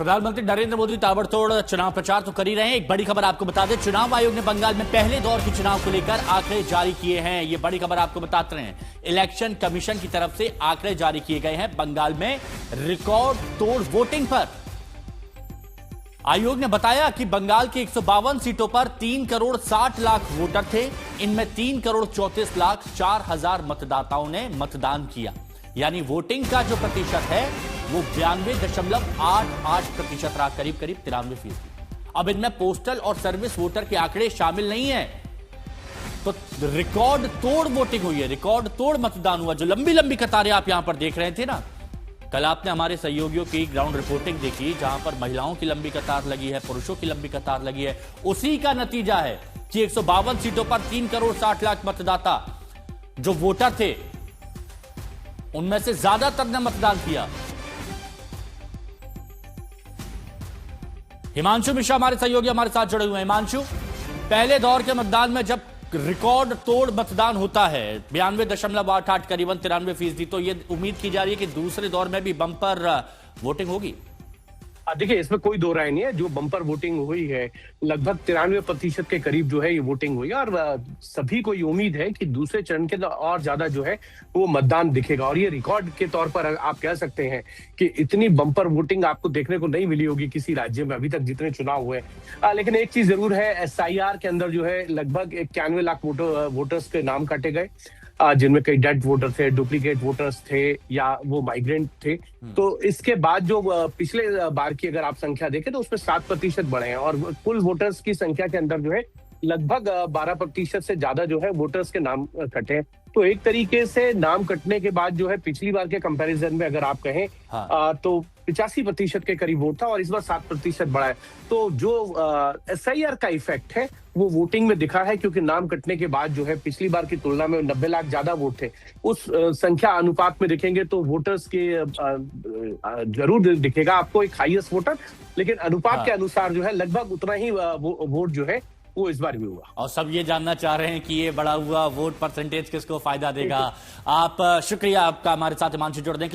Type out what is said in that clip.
प्रधानमंत्री नरेंद्र मोदी ताबड़तोड़ चुनाव प्रचार तो कर ही रहे हैं। एक बड़ी खबर आपको बता दें, चुनाव आयोग ने बंगाल में पहले दौर के चुनाव को लेकर आंकड़े जारी किए हैं। ये बड़ी खबर आपको बताते हैं, इलेक्शन कमीशन की तरफ से आंकड़े जारी किए गए हैं। बंगाल में रिकॉर्ड तोड़ वोटिंग पर आयोग ने बताया कि बंगाल की 152 सीटों पर 3 करोड़ 60 लाख वोटर थे। इनमें 3 करोड़ 34 लाख 4 हजार मतदाताओं ने मतदान किया, यानी वोटिंग का जो प्रतिशत है वो 92.88% रहा, करीब 93%। अब इनमें पोस्टल और सर्विस वोटर के आंकड़े शामिल नहीं है। तो रिकॉर्ड तोड़ वोटिंग हुई है, रिकॉर्ड तोड़ मतदान हुआ। जो लंबी लंबी कतारें आप यहां पर देख रहे थे ना, कल आपने हमारे सहयोगियों की ग्राउंड रिपोर्टिंग देखी, जहां पर महिलाओं की लंबी कतार लगी है, पुरुषों की लंबी कतार लगी है। उसी का नतीजा है कि 152 सीटों पर 3 करोड़ 60 लाख मतदाता जो वोटर थे, उनमें से ज्यादातर ने मतदान किया। हिमांशु मिश्रा हमारे सहयोगी हमारे साथ जुड़े हुए हैं। हिमांशु, पहले दौर के मतदान में जब रिकॉर्ड तोड़ मतदान होता है 92.88 करीबन 93%, तो ये उम्मीद की जा रही है कि दूसरे दौर में भी बम्पर वोटिंग होगी। देखिए, इसमें कोई दो राय नहीं है। जो बम्पर वोटिंग हुई है लगभग 93% के करीब जो है ये वोटिंग हुई है, और सभी को ये उम्मीद है कि दूसरे चरण के और ज्यादा जो है वो मतदान दिखेगा। और ये रिकॉर्ड के तौर पर आप कह सकते हैं कि इतनी बम्पर वोटिंग आपको देखने को नहीं मिली होगी किसी राज्य में अभी तक जितने चुनाव हुए। लेकिन एक चीज जरूर है, SIR के अंदर जो है लगभग 91 लाख वोटर्स के नाम काटे गए, जिनमें कई डेड वोटर थे, डुप्लीकेट वोटर्स थे, या वो माइग्रेंट थे। तो इसके बाद जो पिछले बार की अगर आप संख्या देखें तो उसमें 7% बढ़े हैं, और कुल वोटर्स की संख्या के अंदर जो है लगभग 12% से ज्यादा जो है वोटर्स के नाम कटे हैं। तो एक तरीके से नाम कटने के बाद जो है पिछली बार के कंपैरिजन में अगर आप कहें तो 85% के करीब वोट था, और इस बार 7% बढ़ा है। तो जो SIR का इफेक्ट है वो वोटिंग में दिखा है, क्योंकि नाम कटने के बाद जो है पिछली बार की तुलना में 90 लाख ज्यादा वोट थे। उस संख्या अनुपात में देखेंगे तो वोटर्स के जरूर दिखेगा आपको एक हाईएस्ट वोटर, लेकिन अनुपात के अनुसार जो है लगभग उतना ही वोट जो है वो इस बार भी हुआ। और सब ये जानना चाह रहे हैं कि ये बढ़ा हुआ वोट परसेंटेज किसको फायदा देगा। आप शुक्रिया आपका हमारे साथ हिमांशु जुड़ने के लिए।